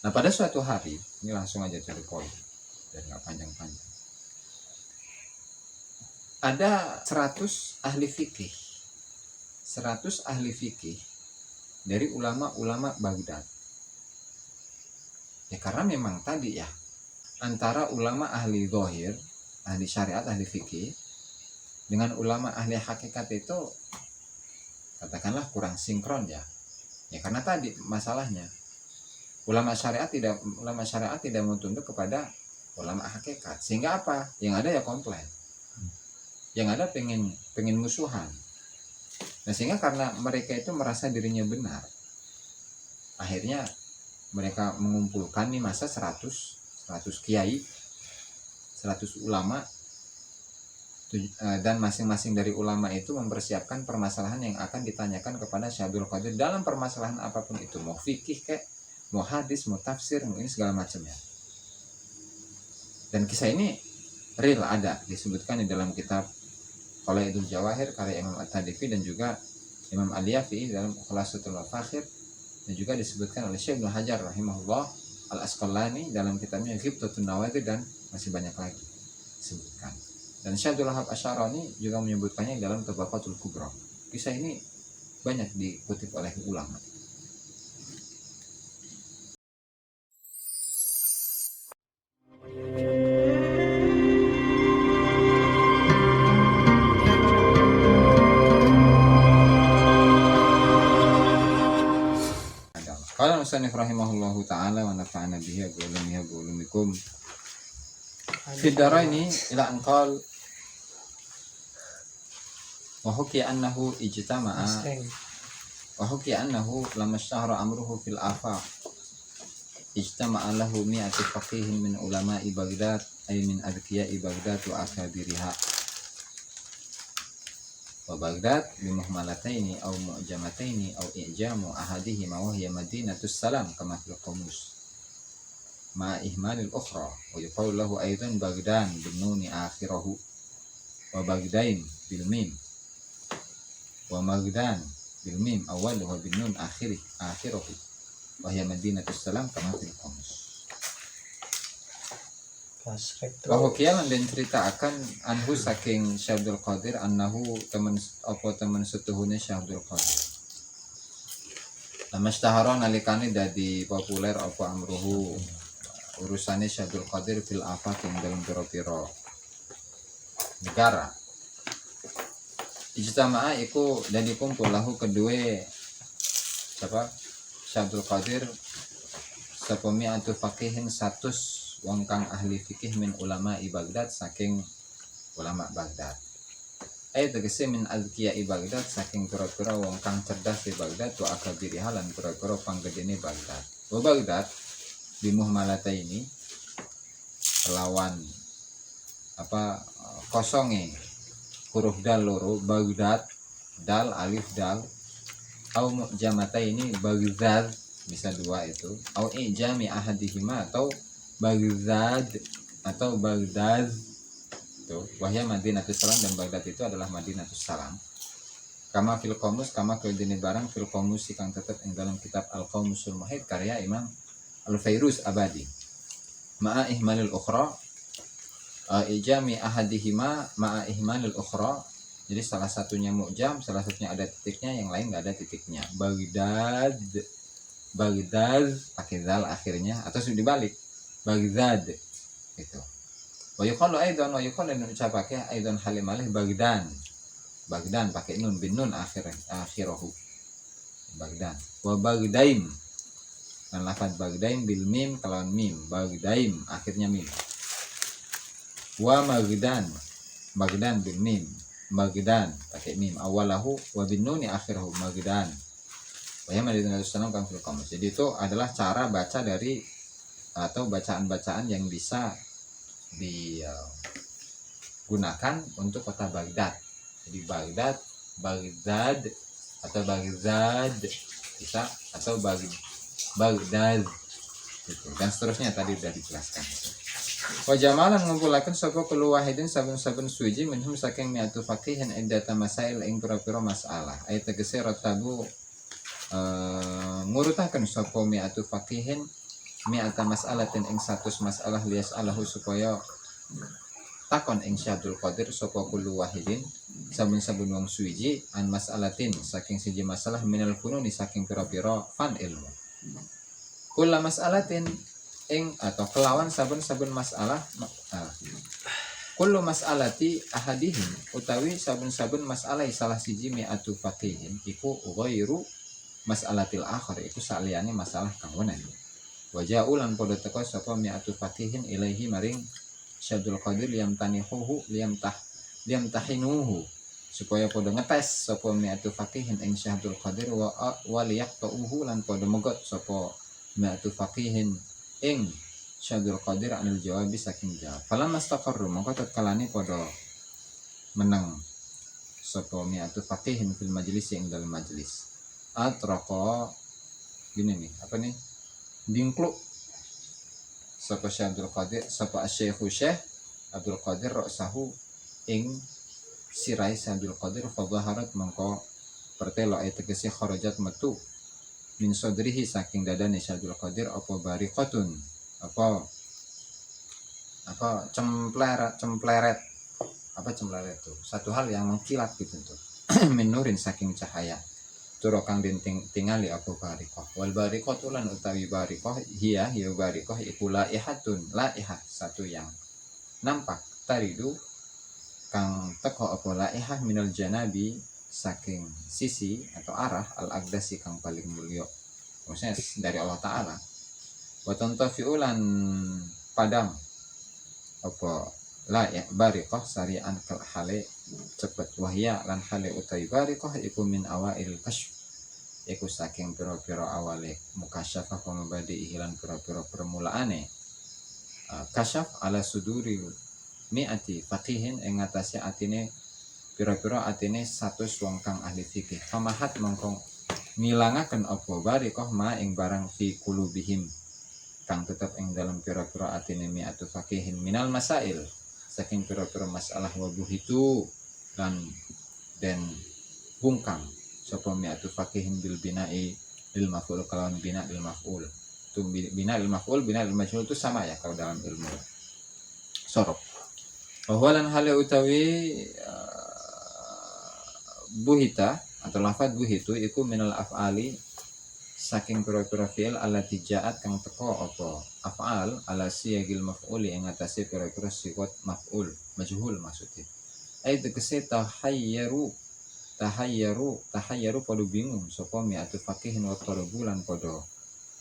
Nah pada suatu hari, ini langsung aja jadi poin, dan nggak panjang-panjang. Ada 100 ahli fikih, 100 ahli fikih dari ulama-ulama Baghdad. Ya karena memang tadi ya, antara ulama ahli zahir, ahli syariat, ahli fikih, dengan ulama ahli hakikat itu katakanlah kurang sinkron ya. Ya karena tadi masalahnya ulama syariat tidak mau tunduk kepada ulama hakikat, sehingga apa? Yang ada ya komplain, yang ada pengen musuhan. Nah sehingga karena mereka itu merasa dirinya benar, akhirnya mereka mengumpulkan nih masa 100 kiai, 100 ulama, dan masing-masing dari ulama itu mempersiapkan permasalahan yang akan ditanyakan kepada Syekh Abdul Qadir dalam permasalahan apapun itu, mau fikih kayak, mau hadis, mau tafsir, mau ini segala macamnya. Dan kisah ini real, ada disebutkan di dalam kitab Qalaidul Jawahir karya Imam At-Tadifi dan juga Imam Al-Yafi dalam Khulasatul Mafakhir, dan juga disebutkan oleh Syekh Ibnu Hajar rahimahullah Al-Asqalani dalam kitabnya Ghibtatun Nawadir, dan masih banyak lagi disebutkan. Dan Syekh Abdul Wahab Asy-Syarani juga menyebutkannya dalam Tabaqatul Kubra. Kisah ini banyak dikutip oleh ulama. Qala musannif rahimahullahu ta'ala wa nafa'ana bihi wa ulumihi wa ulumikum fi daraini ila an qala wa hukiya annahu ijtama'a wa hukiya annahu lamma ishtahara amruhu fil afaq ijtama'a lahu mi'ati faqihin min ulama'i Baghdad ay min adkiya'i Baghdad wa akabiriha wa Baghdad bimuhmalataini aw mu'jamataini aw i'jamu ahadihima wa hiya madinatus salam kama fil qamus ma ihmalil ukhra wa yuqalu lahu aidan Baghdan bin nuni akhirahu wa Baghdain bil mim wa Maghdan bil mim awwaluhu bin nun akhirahu wa hiya madinatus salam kama fil qamus. Bahwa kialan dan cerita akan anhu saking Syekh Abdul Qadir annahu teman setuhune Syekh Abdul Qadir. Lama istahara nalikane dadi populer apa amruhu urusane Syekh Abdul Qadir fil afaq ing dalam pira-pira negara. Ijtama'a iku dadi kumpul lahu kedua siapa? Syekh Abdul Qadir sapa mi'atu faqihin 100 wong kang ahli fikih min ulama Baghdad saking ulama Baghdad. Tegese min azkiya Baghdad saking pira-pira wong kang cerdas di Baghdad wa akabiri halan pira-pira panggedene Baghdad. Wa Baghdad di muhmalata ini lawan apa kosonge huruf dal loro Baghdad dal alif dal au mu'jamata ini Baghdad bisa dua itu au ijami ahadihima atau Baghdad atau Baghdad itu wahya Madinatus Salam, dan Baghdad itu adalah Madinatus Salam kama fil qamus kama kedene barang fil qamus kang tetep ing dalam kitab Al-Qamusul Muhit karya Imam Al-Fairuz Abadi ma'a ihmalil ukhra ijami ahadihima ma'a ihmalil ukhra, jadi salah satunya mu'jam, salah satunya ada titiknya, yang lain enggak ada titiknya. Baghdad pakai zal akhirnya atau sudah dibalik Baghdad itu. Wa yuqalu aidan wa yuqalu ucapake aidan halim alih Baghdan pakai nun bin nun akhirahu Baghdan wa Baghdain dan lafaz Baghdain bil mim kalawan mim Baghdain akhirnya mim wa Maghdan bil mim Maghdan pakai mim awalahu wa bin nun akhirahu Maghdan wa ya Madinatus Salam kan fil qamus. Jadi itu adalah cara baca dari atau bacaan-bacaan yang bisa digunakan untuk kota Baghdad. Jadi Baghdad atau Baghdad bisa, atau Baghdad gitu. Dan seterusnya tadi sudah dijelaskan. Wa jamalan ngumpulaken sapa kulo wahidin saben-saben suci minhum saking mi'atu faqihin iddata masail ing pira-pira masalah. Ayat tegese ratabu ngurutaken sapa mi'atu faqihin mi'ata mas'alatin ing 100 masalah lias alahu supaya takon ing Syekh Abdul Qadir sapa kullu wahidin saben-saben wong suwiji an mas'alatin saking siji masalah minal fununi saking pira-pira fan ilmu. Kullu mas'alatin ing atau kelawan saben-saben masalah kullu mas'alati ahadihim utawi saben-saben masalah salah siji mi'atu faqihin iku ghairu mas'alatil akhir iku saliyane masalah kang wenen. Wa ja'ulan padha teka sapa mi'atu faqihin ilaihi maring Syabdul Qadir liam tahinuhu supaya pada ngetes sapa mi'atu faqihin ing Syabdul Qadir wa liyaqta'uhu lan pada megot sapa mi'atu faqihin ing Syabdul Qadir anil jawabi saking jawab. Falamma istaqarru mongko tatkalane pada meneng sapa mi'atu faqihin fil majlis ing dalam majlis. Atraqa gini nih, apa nih? Dingkluk sapa Syekh Abdul Qadir sapa Syekh Abdul Qadir ra'sahu ing sirai Syekh Abdul Qadir fa zaharat mongko pertelo ay tegese kharajat metu min sadrihi saking dadane Syekh Abdul Qadir apa bariqatun apa cempleret tuh satu hal yang mengkilat gitu tuh min nurin saking cahaya turo kang tingali apa bariqah wal bariqah tulan utawi bariqah hiya bariqah iku laihatun laihah satu yang nampak taridu kang teko apa laihah minal janabi saking sisi atau arah al aqdasi kang paling mulya maksudnya dari Allah Ta'ala wa tantafiulan padam apa bariqah sari'an kal hale cepet wahya lan hale utai bariqah iku min awail kasyf iku saking pira-pira awale mukasyafah pemabadi ihilan pira-pira permulaane kasyaf ala suduri mi'ati faqihin ing atase atine pira-pira atine 100 wong kang ahli fikih pamahat mongkong ngilangaken apa bariqah ma ing barang fi qulubihim kang tetep ing dalam pira-pira atine mi'atu faqihin minal masail saking pira-pira masalah wabuh itu dan bungkam sapa mi'atu faqihin bil bina'i lil maf'ul kalawan bina lil maf'ul itu bina lil maf'ul bina lil majhul itu sama ya kalau dalam ilmu sorof wawalan hale utawi buhita atau lafad buhitu iku minal af'ali saking pira-pira fi'il allati ja'at kang teko apa af'al ala siyagil maf'uli ing atase pira-pira sifat maf'ul majhul maksudnya ai tegese tahayyaru padha bingung sapa mi'atu faqihin wa qarabu lan padha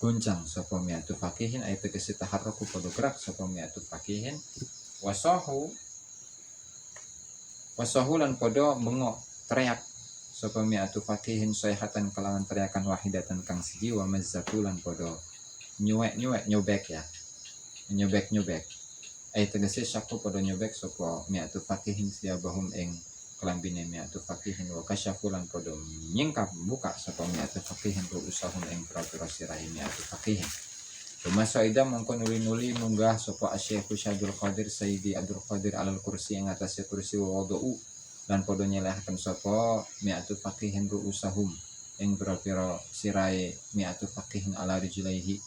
goncang sapa mi'atu faqihin ai tegese taharruku padha gerak sapa mi'atu faqihin wasahu lan padha bengok teriak sapa mi'atu faqihin sayhatan kelawan teriakan wahidatan kang siji wa mazzakulan padha nyobek ai tegese syaku padha nyobek sapa mi'atu faqihin siabahum ing kelambine mi'atu faqihin wa kasyafulan padha nyingkap buka sapa mi'atu faqihin rusahum ing pira-pira sirahe mi'atu faqihin Masaida mongko nuli-nuli munggah sapa Syekh Abdul Qadir Sayyidi Abdul Qadir alal kursi ing atase kursi wa wada'u lan padha nyelehken sapa mi'atu faqihin ru'usahum ing pira-pira sirahe mi'atu faqihin ala rijlaihi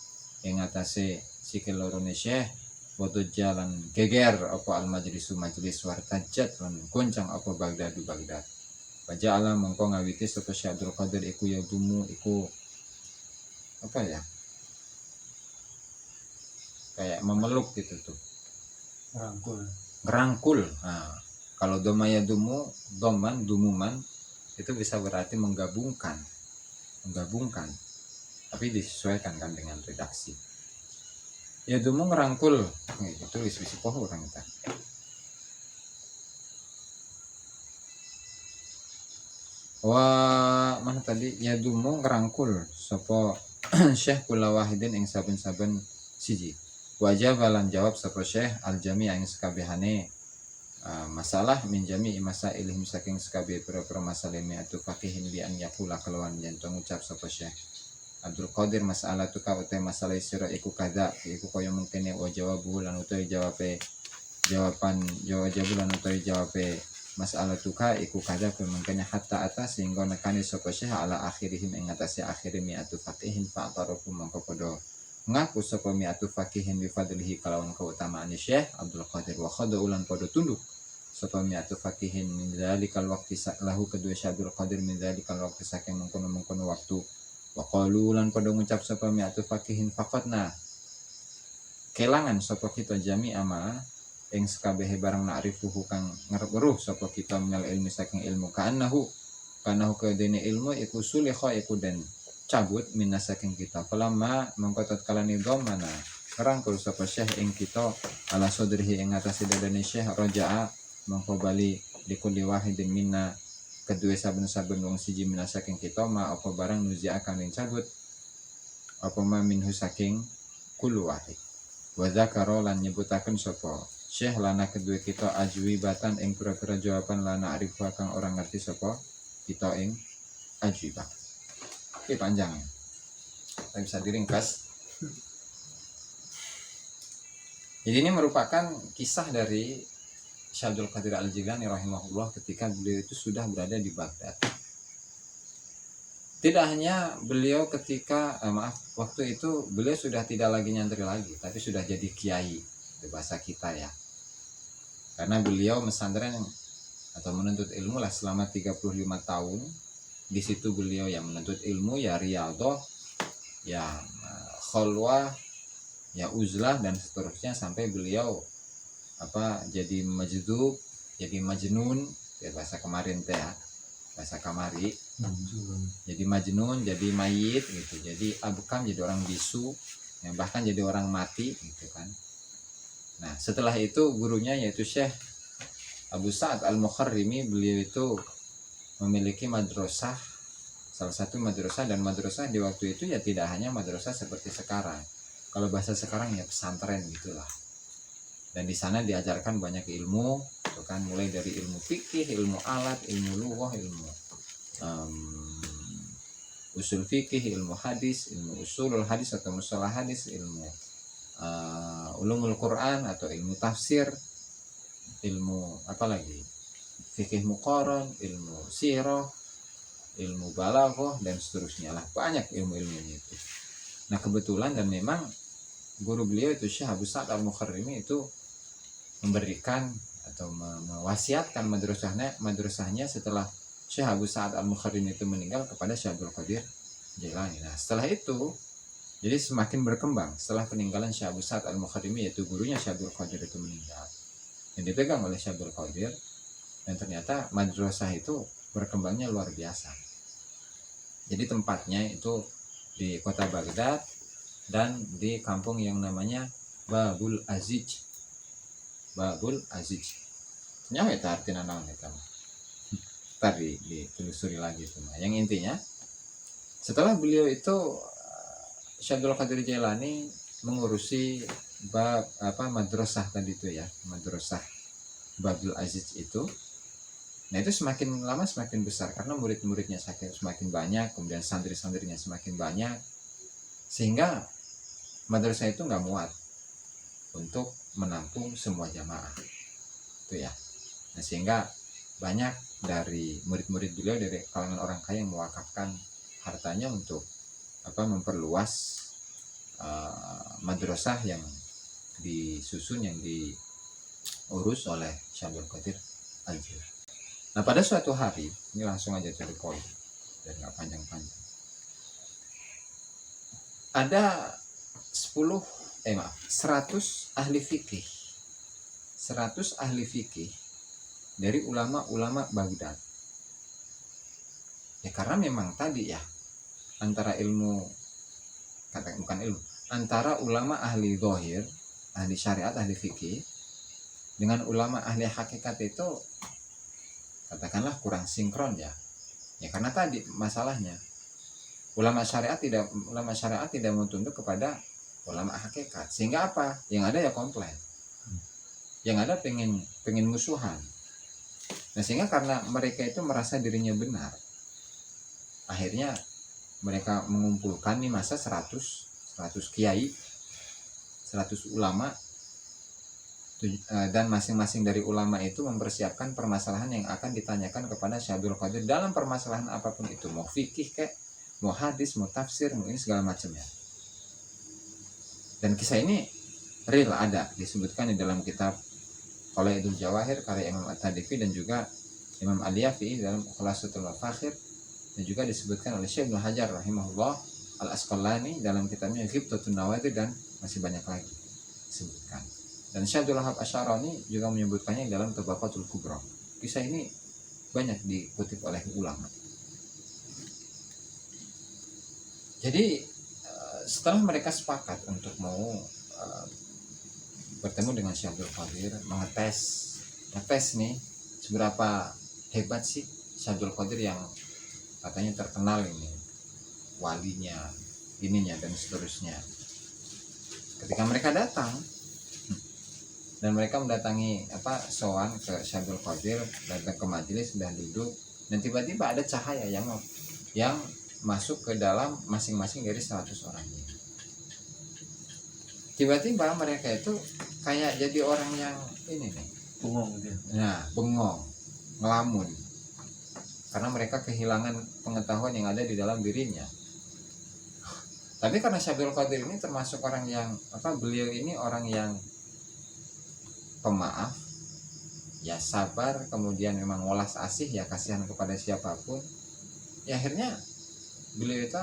ing atase sikil lorone Syekh wadud jalan geger apa al majlis wartajat lan goncang apa Baghdad Waja'ala mongko ngawiti sapa Syekh Abdul Qadir iku ya dumu iku apa ya kayak memeluk gitu tuh ngerangkul. Nah, kalau domaya dumuman itu bisa berarti menggabungkan tapi disesuaikan kan dengan redaksi ya dumu ngerangkul itu tulis poho orang kita mana tadi ya dumu ngerangkul sapa Syekh kula wahidin ing saben-saben siji wajah balan jawab sapa Syekh al-jami' ing sakabehane masalah min jami'i masailihim saking sakabeh pira-pira masalah mi'atu faqihin bi an yaqula kelawan yen ngucap sapa Syekh Abdul Qadir masalah tu ka utai masalah sira iku kada iku kaya mungkin wa jawabu lan utai jawabe masalah tu ka iku kada mungkin hatta atas sehingga nekani sapa Syekh ala akhirihim ing atase akhire mi'atu faqihin fa tarufu mongko padha ngaku sapa mi'atu faqihin bi fadlihi kalawan keutamaan Syekh Abdul Qadir wa khadu ulan podo tunduk sapa mi'atu faqihin min dzalikal waqti lahu kedua Syekh Abdul Qadir min dzalikal waqti saking mengkono-mengkono waktu wa qalu ulan podo ngucap sapa mi'atu faqihin faqatna kelangan sapa kita jami ama ing sekabehe barang na'rifuhu kang ngeruh sapa kita minal ilmi saking ilmu kanahu kedene ilmu iku sulikha iku den cabut minas saking kita pelama mengkotot kalani domana rangkul sapa syekh ing kita ala sodrihi ing atase dadane syekh roja'a mengko bali likulli wahidin minna kedua saben-saben wong siji minas saking kita ma apa barang nuzi akan ing cabut apa ma minhu saking kullu wahid wa zakara lan nyebutaken sapa syekh lana kedua kita ajwibatan ing pira-pira jawaban lana arifu kang orang ngerti sapa kita ing ajwibah. Oke, panjang ya. Kita bisa diringkas. Jadi ini merupakan kisah dari Syekh Abdul Qadir Al-Jilani rahimahullah ketika beliau itu sudah berada di Baghdad. Tidak hanya beliau ketika waktu itu beliau sudah tidak lagi nyantri lagi, tapi sudah jadi kiai di bahasa kita ya. Karena beliau mesantren atau menuntut ilmu lah selama 35 tahun. Di situ beliau yang menuntut ilmu ya riyadhah, ya khalwah, ya uzlah dan seterusnya sampai beliau jadi majdub, jadi majnun, ya bahasa kemarin teh ya, bahasa kamari. Jadi majnun, jadi mayit gitu. Jadi abukam jadi orang bisu, yang bahkan jadi orang mati gitu kan. Nah, setelah itu gurunya yaitu Syekh Abu Sa'ad Al-Mukharrimi, beliau itu memiliki madrasah, salah satu madrasah, dan madrasah di waktu itu ya tidak hanya madrasah seperti sekarang. Kalau bahasa sekarang ya pesantren gitulah. Dan di sana diajarkan banyak ilmu, itu kan mulai dari ilmu fikih, ilmu alat, ilmu lughah, ilmu usul fikih, ilmu hadis, ilmu usulul hadis atau mustalah hadis, ilmu ulumul Quran atau ilmu tafsir, ilmu apa lagi? Fikih muqaran, ilmu sirah, ilmu balaghah dan seterusnya lah, banyak ilmu-ilmunya itu. Nah kebetulan dan memang guru beliau itu Syekh Abu Sa'ad Al-Mukharrimi itu memberikan atau mewasiatkan madrasahnya setelah Syekh Abu Sa'ad Al-Mukharrimi itu meninggal kepada Syekh Abdul Qadir Jailani. Nah setelah itu jadi semakin berkembang setelah peninggalan Syekh Abu Sa'ad Al-Mukharrimi, yaitu gurunya Syekh Abdul Qadir itu meninggal yang dipegang oleh Syekh Abdul Qadir. Dan ternyata madrasah itu berkembangnya luar biasa. Jadi tempatnya itu di kota Baghdad dan di kampung yang namanya Babul Aziz. Babul Aziz. Nyawa itu artinya naon itu. Tadi ditelusuri lagi itu. Yang intinya setelah beliau itu Syekh Abdul Qadir Jailani mengurusi madrasah tadi itu ya, madrasah Babul Aziz itu. Nah itu semakin lama semakin besar karena murid-muridnya semakin banyak, kemudian santri-santrinya semakin banyak, sehingga madrasah itu nggak muat untuk menampung semua jamaah itu ya. Nah sehingga banyak dari murid-murid beliau dari kalangan orang kaya yang mewakafkan hartanya untuk memperluas madrasah yang disusun, yang diurus oleh Syekh Abdul Qadir Al-Jilani. Nah pada suatu hari, ini langsung aja jadi poin dan nggak panjang-panjang. Ada 100 ahli fikih, 100 ahli fikih dari ulama-ulama Baghdad. Ya karena memang tadi ya antara antara ulama ahli zahir, ahli syariat, ahli fikih dengan ulama ahli hakikat itu katakanlah kurang sinkron ya. Ya karena tadi masalahnya ulama syariat tidak mau tunduk kepada ulama hakikat, sehingga apa? Yang ada ya komplain. Yang ada pengen musuhan. Nah, sehingga karena mereka itu merasa dirinya benar, akhirnya mereka mengumpulkan nih masa 100 kiai, 100 ulama, dan masing-masing dari ulama itu mempersiapkan permasalahan yang akan ditanyakan kepada Syekh Abdul Qadir dalam permasalahan apapun itu, mau fikih kayak, mau hadis, mau tafsir, mau ini segala macam ya. Dan kisah ini real, ada disebutkan di dalam kitab Qalaidul Jawahir karya Imam At-Tadifi dan juga Imam Al-Yafi dalam Khulasatul Mafakhir, dan juga disebutkan oleh Syekh Ibnu Hajar rahimahullah Al-Asqalani dalam kitabnya Ghibtatun Nawadir, dan masih banyak lagi disebutkan. Dan Syekh Abdul Wahab Asy-Syarani juga menyebutkannya dalam Tabaqatul Kubra. Kisah ini banyak dikutip oleh ulama. Jadi setelah mereka sepakat untuk mau bertemu dengan Syekh Abdul Qadir, ngetes nih seberapa hebat sih Syekh Abdul Qadir yang katanya terkenal ini, walinya, ininya dan seterusnya. Ketika mereka datang dan mereka mendatangi sowan ke Syekh Abdul Qadir, datang ke majelis, sudah duduk, dan tiba-tiba ada cahaya yang masuk ke dalam masing-masing dari 100 orang ini. Tiba-tiba mereka itu kayak jadi orang yang ini nih, bengong dia. Nah, bengong, ngelamun, karena mereka kehilangan pengetahuan yang ada di dalam dirinya. Tapi karena Syekh Abdul Qadir ini termasuk orang yang beliau ini orang yang pemaaf, ya sabar, kemudian memang welas asih, ya kasihan kepada siapapun. Ya akhirnya beliau itu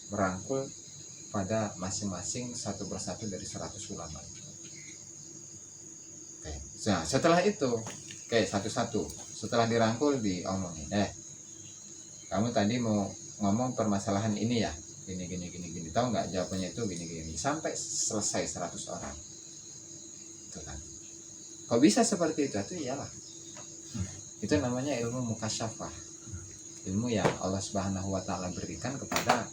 merangkul pada masing-masing satu persatu dari 100 ulama. Oke. Nah, setelah itu, satu-satu. Setelah dirangkul diomongin, kamu tadi mau ngomong permasalahan ini ya, gini. Tahu nggak jawabannya itu gini. Sampai selesai 100 orang. Itu kan. Kok bisa seperti itu? Itu iyalah. Itu namanya ilmu mukasyafah. Ilmu yang Allah Subhanahu wa taala berikan kepada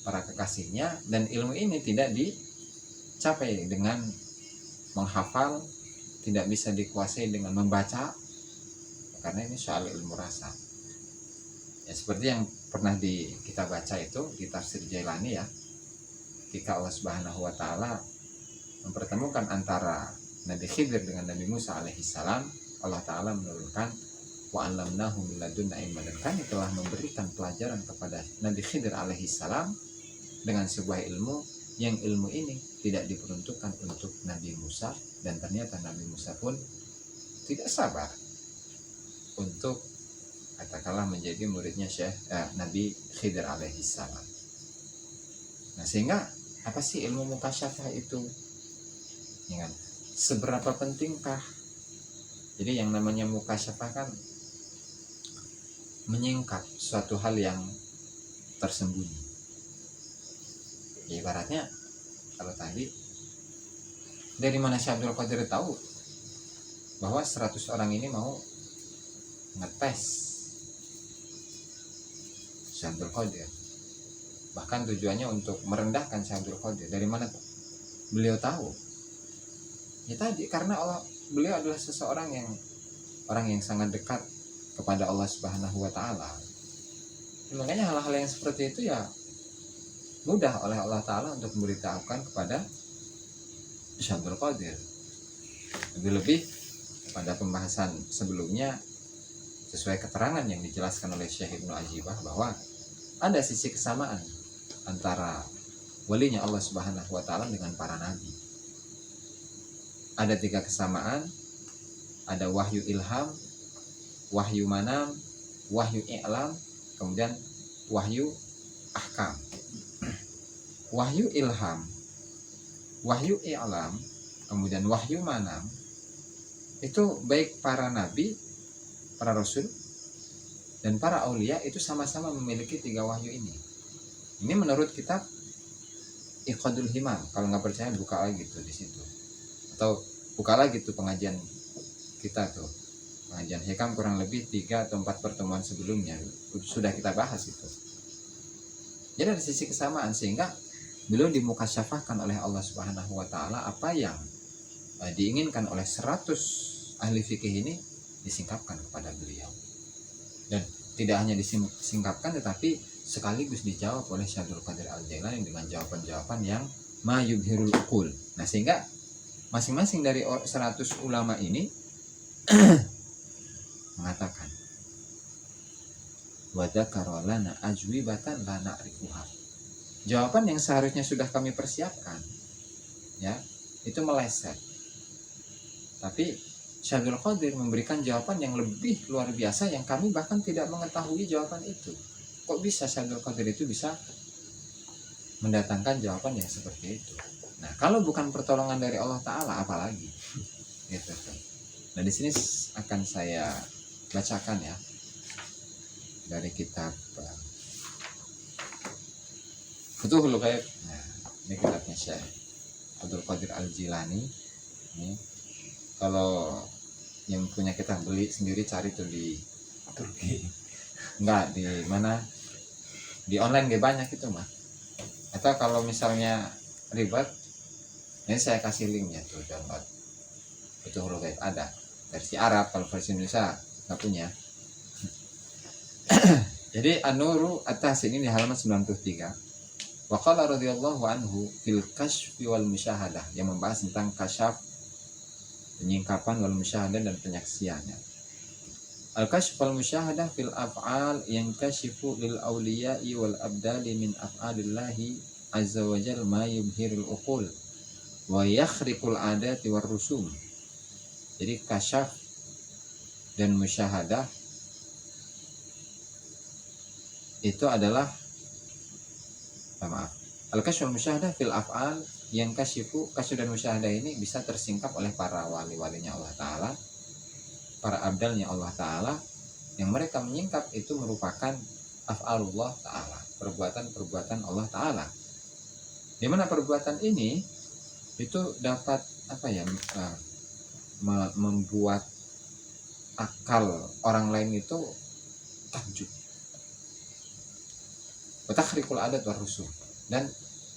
para kekasihnya, dan ilmu ini tidak dicapai dengan menghafal, tidak bisa dikuasai dengan membaca, karena ini soal ilmu rasa. Ya seperti yang pernah kita baca itu di tafsir Jailani ya, ketika Allah Subhanahu wa taala mempertemukan antara Nabi Khidir dengan Nabi Musa alaihissalam, Allah taala menurunkan wa 'allamnahu min ladunna ilman, dan kami telah memberikan pelajaran kepada Nabi Khidir alaihissalam dengan sebuah ilmu yang ilmu ini tidak diperuntukkan untuk Nabi Musa, dan ternyata Nabi Musa pun tidak sabar untuk katakanlah menjadi muridnya Nabi Khidir alaihissalam. Nah, sehingga apa sih ilmu mukasyafah itu? Ya kan? Seberapa pentingkah? Jadi yang namanya mukasyafah kan menyingkap suatu hal yang tersembunyi. Ya, ibaratnya kalau tadi dari mana Syekh Abdul Qadir tahu bahwa 100 orang ini mau ngetes Syekh Abdul Qadir, bahkan tujuannya untuk merendahkan Syekh Abdul Qadir. Dari mana beliau tahu? Ya tadi karena beliau adalah orang yang sangat dekat kepada Allah Subhanahu wa taala. Makanya hal-hal yang seperti itu ya mudah oleh Allah Ta'ala untuk memberitahukan kepada Syekh Abdul Qadir. Lebih-lebih pada pembahasan sebelumnya, sesuai keterangan yang dijelaskan oleh Syekh Ibnu Ajibah, bahwa ada sisi kesamaan antara walinya Allah Subhanahu wa Ta'ala dengan para nabi. Ada 3 kesamaan, ada wahyu ilham, wahyu manam, wahyu i'lam, kemudian wahyu ahkam. Wahyu ilham, wahyu i'lam, kemudian wahyu manam, itu baik para nabi, para rasul, dan para aulia itu sama-sama memiliki 3 wahyu ini. Ini menurut kitab Iqadul Himam. Kalau nggak percaya buka lagi tuh di situ, atau buka lagi tuh pengajian kita tuh, pengajian hikam kurang lebih 3 atau 4 pertemuan sebelumnya sudah kita bahas itu. Jadi ada sisi kesamaan, sehingga beliau dimukasyafahkan oleh Allah Subhanahu wa taala. Apa yang diinginkan oleh 100 ahli fikih ini disingkapkan kepada beliau, dan tidak hanya disingkapkan tetapi sekaligus dijawab oleh Syekh Abdul Qadir Al-Jailani dengan jawaban-jawaban yang ma yubhirul uqul. Nah, sehingga masing-masing dari 100 ulama ini mengatakan wa dzakara lana ajwibatan la na'rifuha, jawaban yang seharusnya sudah kami persiapkan ya, itu meleset. Tapi Syekh Abdul Qadir memberikan jawaban yang lebih luar biasa yang kami bahkan tidak mengetahui jawaban itu. Kok bisa Syekh Abdul Qadir itu bisa mendatangkan jawaban yang seperti itu? Nah, kalau bukan pertolongan dari Allah Ta'ala, apalagi? Gitu. Nah, di sini akan saya bacakan ya dari kitab Futuhul Ghaib. Nah, ini kitabnya Syekh Abdul Qadir Al-Jilani. Ini kalau yang punya kita beli sendiri cari tuh di Turki. Enggak, di mana? Di online gak banyak itu mah. Atau kalau misalnya ribet, ini saya kasih linknya tuh, download. Futuhul Ghaib ada versi Arab, kalau versi Indonesia nggak punya. Jadi An-Nuru At-Tahsin ini di halaman 93. Wa qala radhiyallahu anhu fil kasyfi wal musyahadah, yang membahas tentang kasyaf, penyingkapan, wal musyahadah, dan penyaksiannya. Al-kasyf wal musyahadah fil af'al yang kasyifu lil awliya'i wal abdali min af'alillahi azza wa jal ma yubhirul uqul wa yakhriqul adati war rusum. Jadi kasyaf dan musyahadah itu adalah al-kasyf wal musyahadah fil af'al yang kasyifu, kasyf dan musyahadah ini bisa tersingkap oleh para wali-walinya Allah Ta'ala, para abdalnya Allah Ta'ala, yang mereka menyingkap itu merupakan af'alullah Ta'ala, perbuatan-perbuatan Allah Ta'ala. Di mana perbuatan ini itu dapat membuat akal orang lain itu takjub, takhriqul adat war rusum, dan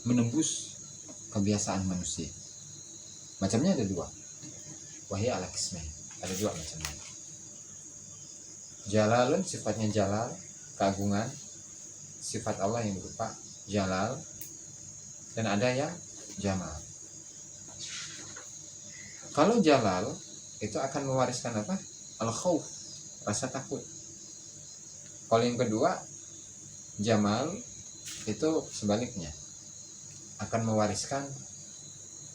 menembus kebiasaan manusia. Macamnya ada dua, wahya ala kismah, ada dua macamnya. Jalalun, sifatnya jalal, keagungan, sifat Allah yang berupa jalal, dan ada yang jamal. Kalau jalal itu akan mewariskan apa? Al-khauf, rasa takut. Kalau yang kedua jamal itu sebaliknya, akan mewariskan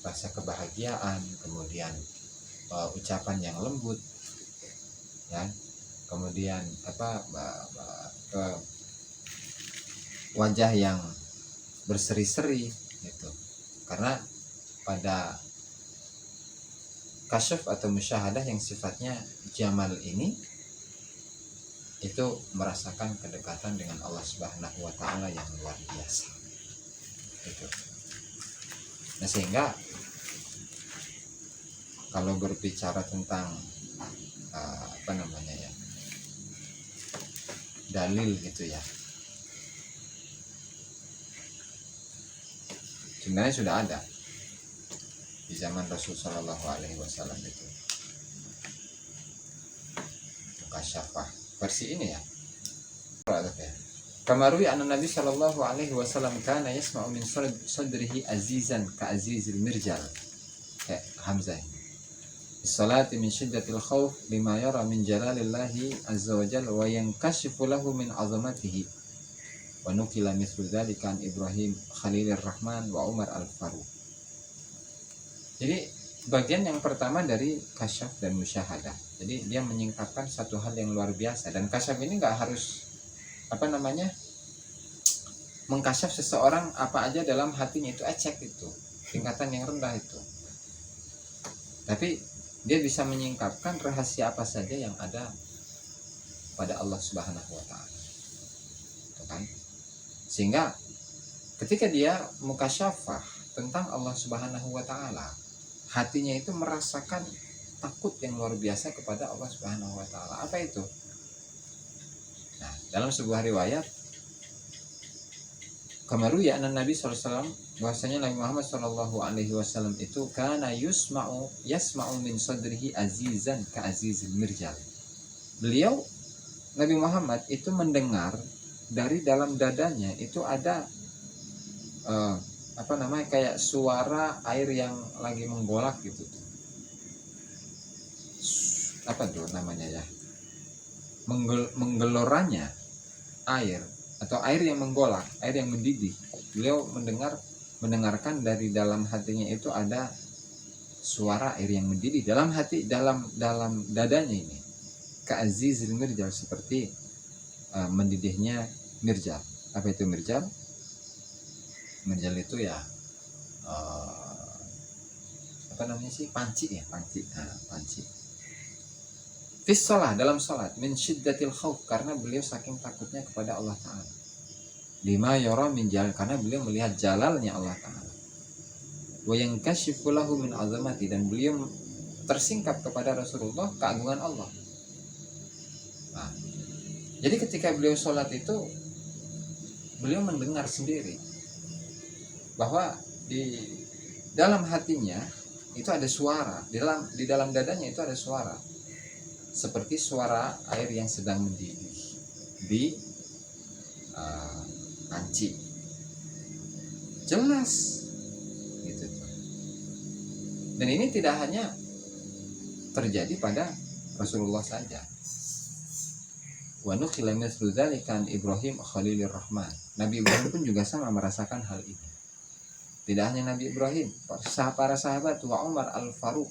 rasa kebahagiaan, kemudian ucapan yang lembut, ya, kemudian wajah yang berseri-seri gitu. Karena pada kasyaf atau musyahadah yang sifatnya jamal ini itu merasakan kedekatan dengan Allah Subhanahu wa Ta'ala yang luar biasa gitu. Nah, sehingga kalau berbicara tentang dalil gitu ya, sebenarnya sudah ada di zaman Rasul Shallallahu Alaihi Wasallam itu kasyafah versi ini ya. Kamarui anna Nabi Shallallahu Alaihi Wasallam kana yasma'u min sadrihi azizan ka azizil mirjal, kayak Hamzah, salati min syiddatil khawf lima yara min jalalillahi azza wa jalla wa yankashifu lahu min azamatihi, wa nukila mithlu dzalika an Ibrahim Khalilur Rahman wa Umar al-Faruq. Jadi bagian yang pertama dari kasyaf dan musyahadah. Jadi dia menyingkapkan satu hal yang luar biasa, dan kasyaf ini nggak harus mengkasyaf seseorang apa aja dalam hatinya, itu ecek, itu tingkatan yang rendah itu. Tapi dia bisa menyingkapkan rahasia apa saja yang ada pada Allah Subhanahu wa Ta'ala, kan? Sehingga ketika dia mukasyafah tentang Allah Subhanahu wa Ta'ala, hatinya itu merasakan takut yang luar biasa kepada Allah Subhanahu wa Ta'ala. Apa itu? Nah, dalam sebuah riwayat kamaru ya Nabi SAW, bahwasanya Nabi Muhammad SAW itu kana yasma'u min sadrihi azizan ka azizil mirjal. Beliau Nabi Muhammad itu mendengar dari dalam dadanya itu ada kayak suara air yang lagi menggolak gitu. Apa tuh namanya ya? Menggeloranya air, atau air yang menggolak, air yang mendidih. Beliau mendengar mendengarkan dari dalam hatinya itu ada suara air yang mendidih dalam hati, dalam dadanya ini. Ka'azizil mirjal, seperti mendidihnya mirjal. Apa itu mirjal? Mirjal itu ya apa namanya sih, panci ya, panci. Panci fis shalah, dalam salat, min syiddatil khauf, karena beliau saking takutnya kepada Allah Ta'ala. Lima yara min jalal, karena beliau melihat jalalnya Allah Ta'ala. Wa yankashifu lahu min azamati, dan beliau tersingkap kepada Rasulullah keagungan Allah. Nah, jadi ketika beliau sholat itu beliau mendengar sendiri bahwa di dalam hatinya itu ada suara, di dalam dadanya itu ada suara, seperti suara air yang sedang mendidih di panci. Jelas gitu tuh. Dan ini tidak hanya terjadi pada Rasulullah saja. Wa nukhila mithlu dzalika an Ibrahim Khalilur Rahman. Nabi Ibrahim pun juga sama merasakan hal ini. Tidak hanya Nabi Ibrahim, para sahabat, wa Umar Al-Faruq,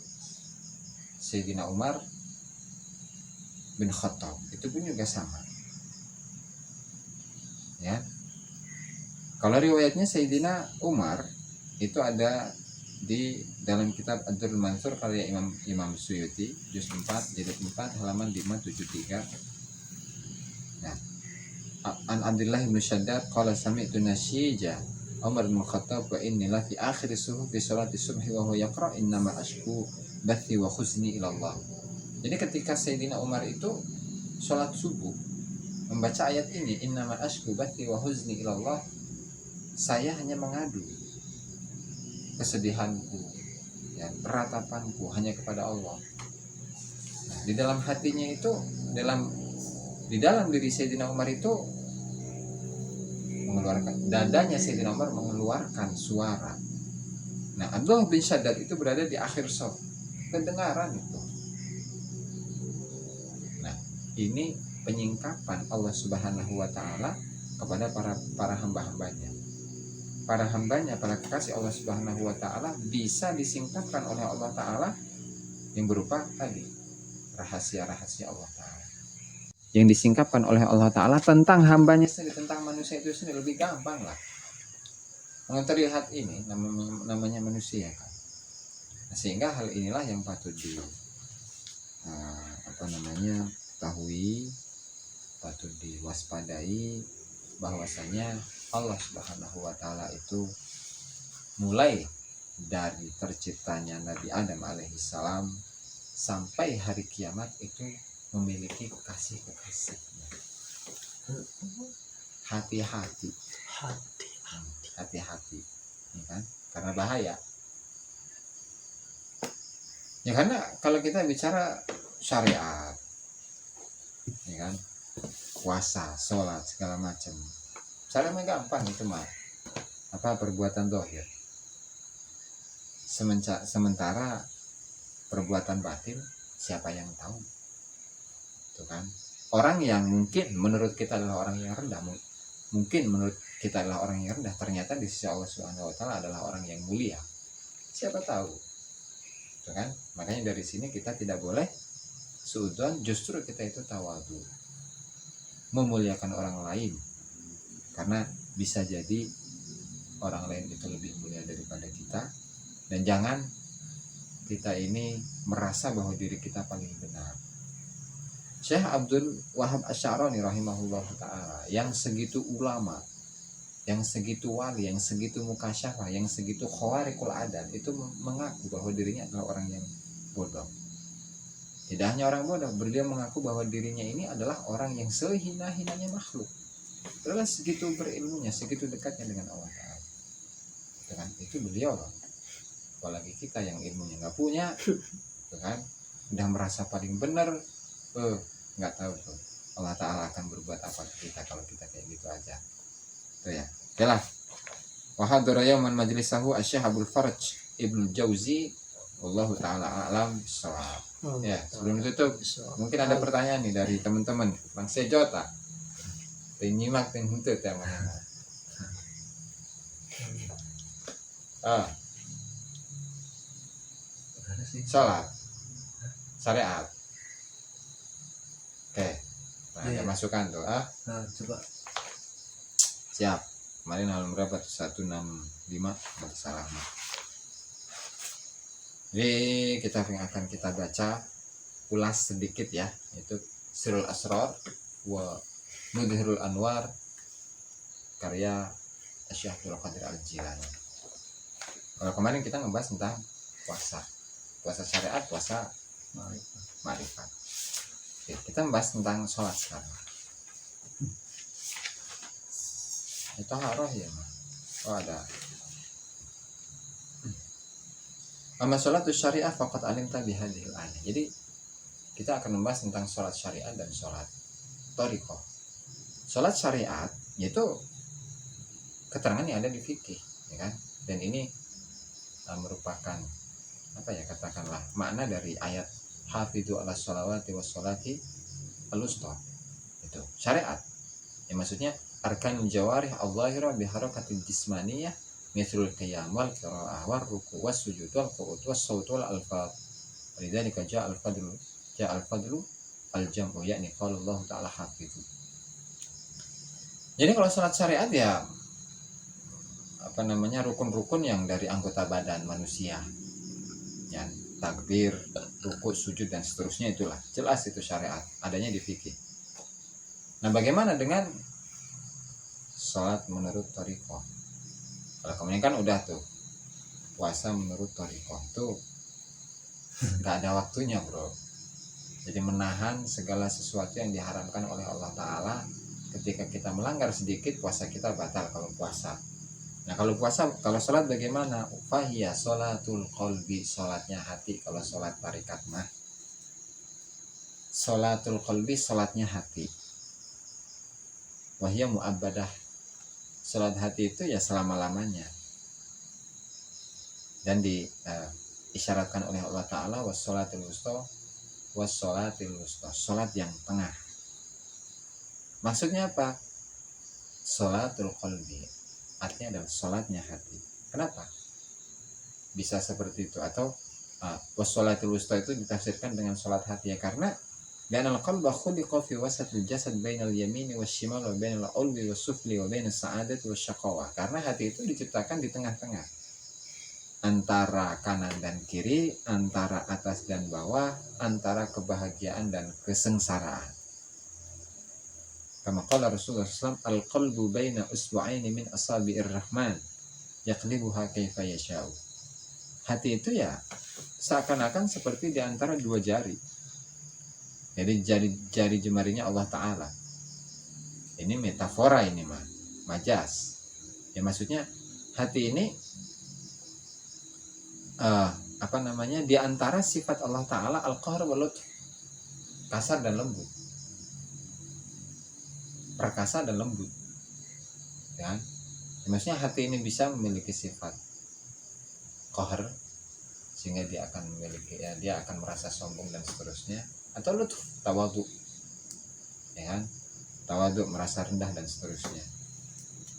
Sayyidina Umar bin Khattab, itu pun juga sama. Ya. Kalau riwayatnya Sayyidina Umar itu ada di dalam kitab Ad-Durrul Mansur karya Imam Suyuti, juz 4, jilid 4, halaman 573. Nah, an Abdullah bin Shaddad qala sami'tu nasyija Umar bin Khattab wa inni la fi akhir suhuf fi salati subhi wa huwa yaqra innama ashku bathi wa khuzni ila Allah. Jadi ketika Sayyidina Umar itu salat subuh membaca ayat ini, innama ashku bathi wa khuzni ila Allah, saya hanya mengadu kesedihanku, ya, ratapanku hanya kepada Allah. Nah, di dalam hatinya itu, di dalam diri Sayyidina Umar itu mengeluarkan, dadanya Sayyidina Umar mengeluarkan suara. Nah, Abdullah bin Shaddad itu berada di akhir shaf, kedengaran itu. Nah, ini penyingkapan Allah Subhanahu wa Ta'ala kepada para hamba-hambanya. Para hambanya, para kekasih Allah Subhanahu wa Ta'ala bisa disingkapkan oleh Allah Ta'ala yang berupa tadi rahasia-rahasia Allah Ta'ala, yang disingkapkan oleh Allah Ta'ala tentang hambanya sendiri, tentang manusia itu sendiri. Lebih gampang lah yang terlihat ini namanya manusia kan. Nah, sehingga hal inilah yang patut ketahui, patut diwaspadai, bahwasanya Allah Subhanahu wa Ta'ala itu mulai dari terciptanya Nabi Adam alaihissalam sampai hari kiamat itu memiliki kekasih-kekasihnya. Hati-hati, ya kan? Karena bahaya. Ya, karena kalau kita bicara syariat, ya kan, puasa, sholat, segala macam, caranya gampang itu mah, perbuatan zahir. Sementara perbuatan batin siapa yang tahu? Itu kan, orang yang mungkin menurut kita adalah orang yang rendah, mungkin menurut kita adalah orang yang rendah, ternyata di sisi Allah Subhanahu wa Ta'ala adalah orang yang mulia. Siapa tahu? Itu kan? Makanya dari sini kita tidak boleh suudzon, justru kita itu tawadhu, memuliakan orang lain, karena bisa jadi orang lain itu lebih mulia daripada kita. Dan jangan kita ini merasa bahwa diri kita paling benar. Syekh Abdul Wahab Asy'arani rahimahullah ta'ala, yang segitu ulama, yang segitu wali, yang segitu mukasyafah, yang segitu khawariqul adat, itu mengaku bahwa dirinya adalah orang yang bodoh. Tidak hanya orang bodoh, beliau mengaku bahwa dirinya ini adalah orang yang sehina-hinanya makhluk. Adalah segitu berilmunya, segitu dekatnya dengan Allah Ta'ala. Dengan itu beliau loh. Apalagi kita yang ilmunya nggak punya, kan, udah merasa paling benar, nggak tahu tuh Allah Ta'ala akan berbuat apa ke kita kalau kita kayak gitu aja. Tuh ya, oke lah. Wa hadara yawman majlisahu Asy-Syaikh Abdul Faraj Ibnu Jauzi, wallahu ta'ala a'lam bissawab. Ya, sebelum tutup mungkin ada pertanyaan nih dari teman-teman. Bang Sejota, nyimak dan hentut ya mana. Ah, Ada sih. sholat syariat. Oke. Nah, ada Iya. masukan tuh. Ah, Nah, coba. siap. Kemarin halaman berapa tuh? 165 kalau salah. Jadi kita akan kita baca ulas sedikit ya, itu Sirul Asrar wa Mudhirul Anwar karya Syekh Abdul Qadir Al-Jilani. Kalau kemarin kita ngebahas tentang puasa syariat, puasa marifat. Oke, kita membahas tentang sholat sekarang. Itu haroh ya, Mas. Oh ada. Amma sholatu syariah faqad alimta bihadhil ayat. Jadi kita akan membahas tentang sholat syariat dan sholat thariqah. Sholat syariat yaitu keterangan yang ada di fikih, ya kan? Dan ini merupakan apa ya, katakanlah makna dari ayat hafidzu ala sholawati was sholati al-wusta. Itu syariat. Ya maksudnya arkan jawarih al-zahira bi harakatil jismaniyah mithlul qiyam wal qiraah war ruku' was sujud wal qu'ud was shaut wal alfaz. Lidzalika ja'a al-fadlu al-jam'u yakni qala Allah ta'ala hafidzu. Jadi kalau salat syariat ya apa namanya, rukun-rukun yang dari anggota badan manusia. Ya, takbir, rukuk, sujud dan seterusnya, itulah jelas itu syariat, adanya di fikih. Nah, bagaimana dengan sholat menurut thariqah? Kalau kemarin kan udah tuh, puasa menurut thariqah tuh nggak ada waktunya, bro. Jadi menahan segala sesuatu yang diharamkan oleh Allah Ta'ala. Ketika kita melanggar sedikit, puasa kita batal kalau puasa. Nah kalau puasa, kalau sholat bagaimana? Fahiyya sholatul qalbi, sholatnya hati. Kalau sholat tarikat mah sholatul qalbi, sholatnya hati. Wahiyya mu'abbadah, sholat hati itu ya selama-lamanya. Dan diisyaratkan oleh Allah Ta'ala wassolatil wusta, wassolatil wusta, sholat yang tengah. Maksudnya apa? Sholatul qalbi, artinya adalah sholatnya hati. Kenapa bisa seperti itu? Atau wassolatul wusta itu ditafsirkan dengan sholat hati ya, karena li'anal qalba khuliqa fi wasatil jasad bainal yamini wasyimal wa bainal ulwi wassufli wa bainas sa'adati wasyaqawah. Karena hati itu diciptakan di tengah-tengah, antara kanan dan kiri, antara atas dan bawah, antara kebahagiaan dan kesengsaraan. Kama qala Rasulullah SAW, al-qalbu baina usbu'aini min asabi'ir rahman yaqlibuha kaifa yasha'u. Hati itu ya seakan-akan seperti di antara dua jari. Jadi jari jemarinya Allah Ta'ala. Ini metafora, ini mah majas. Ya maksudnya hati ini apa namanya, di antara sifat Allah Ta'ala al-qahr wal lutf, kasar dan lembut, perkasa dan lembut, ya. Maksudnya hati ini bisa memiliki sifat qahr sehingga dia akan memiliki, ya, dia akan merasa sombong dan seterusnya, atau lutf, tawadhu, ya kan, tawadhu, merasa rendah dan seterusnya.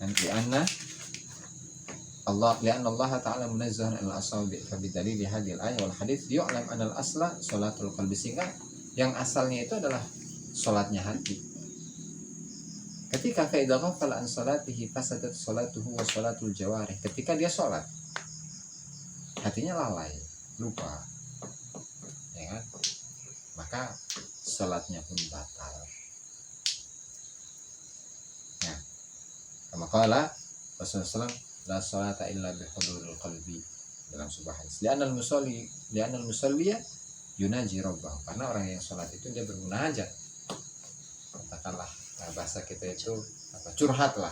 Dan li'anna Allah Ta'ala munazzahun al-asabi fa bidalil hadhil ayat wal hadits yu'lam anal asla sholatul qalbi, sehingga yang asalnya itu adalah sholatnya hati. Ketika fa idza ghafala an salatihi fasadat sholatuhu wa sholatul jawarih, ketika dia sholat hatinya lalai, lupa, ya kan, maka sholatnya pun batal. Nah, kama qala Rasulullah SAW, la sholata illa bi huduril qalbi, dalam sebuah hadis. Li'anal musalli yunaji rabbahu, karena orang yang sholat itu dia bermunajat, katakanlah bahasa kita itu apa, curhat lah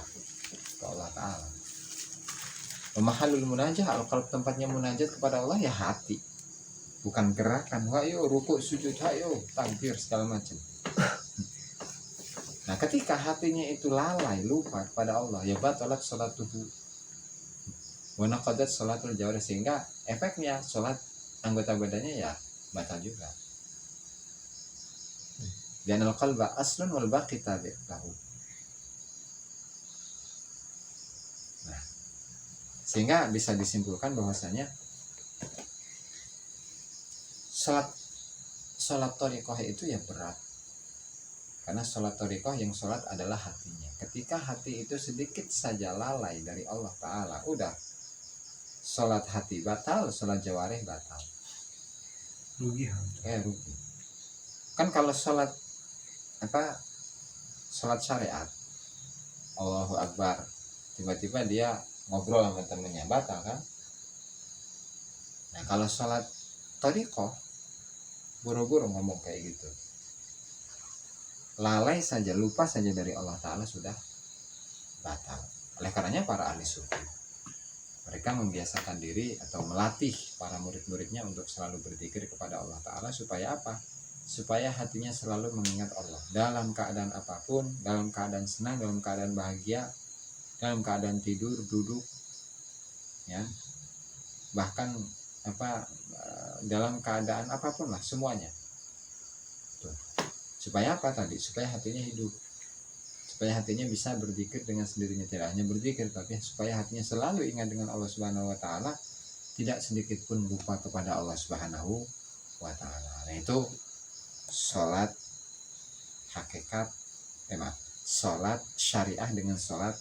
ke Allah Ta'ala. Mahalul munajah al-qalb, tempatnya munajat kepada Allah ya hati, bukan gerakan, ayo rukuk sujud, ayo takbir segala macam. Nah ketika hatinya itu lalai, lupa kepada Allah, ya batalat sholatuhu wa naqadat sholatul jawarih, sehingga efeknya sholat anggota badannya ya batal juga. Dan al-qalba aslun wal baqi tabi' lahu. Nah, Sehingga bisa disimpulkan bahwasanya sholat thariqah itu ya berat. Karena sholat thariqah yang sholat adalah hatinya. Ketika hati itu sedikit saja lalai dari Allah Ta'ala, udah sholat hati batal, sholat jawareh batal. Rugi. Rugi. Kan kalau sholat syariat, Allahu Akbar, tiba-tiba dia ngobrol sama temennya, batal kan? Nah kalau sholat thariqah, buru-buru ngomong kayak gitu, lalai saja, lupa saja dari Allah Ta'ala, sudah batal. Oleh karenanya para ahli sufi, mereka membiasakan diri atau melatih para murid-muridnya untuk selalu berzikir kepada Allah Ta'ala. Supaya apa? Supaya hatinya selalu mengingat Allah dalam keadaan apapun, dalam keadaan senang, dalam keadaan bahagia, dalam keadaan tidur, duduk, ya, bahkan dalam keadaan apapun lah, semuanya. Tuh. Supaya apa tadi? Supaya hatinya hidup, supaya hatinya bisa berzikir dengan sendirinya. Tidak hanya berzikir, tapi supaya hatinya selalu ingat dengan Allah Subhanahu wa Ta'ala, tidak sedikit pun lupa kepada Allah Subhanahu wa Ta'ala. Nah itu sholat hakikat, sholat syariah dengan sholat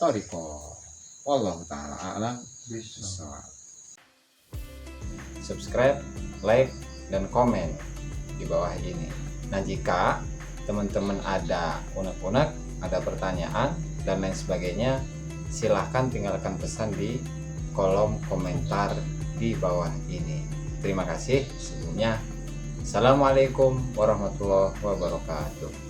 thariqah. Wallahu ta'ala a'lam bishawab. Subscribe, like, dan komen di bawah ini. Nah jika teman-teman ada unek-unek, ada pertanyaan dan lain sebagainya, silahkan tinggalkan pesan di kolom komentar di bawah ini. Terima kasih sebelumnya. Assalamualaikum warahmatullahi wabarakatuh.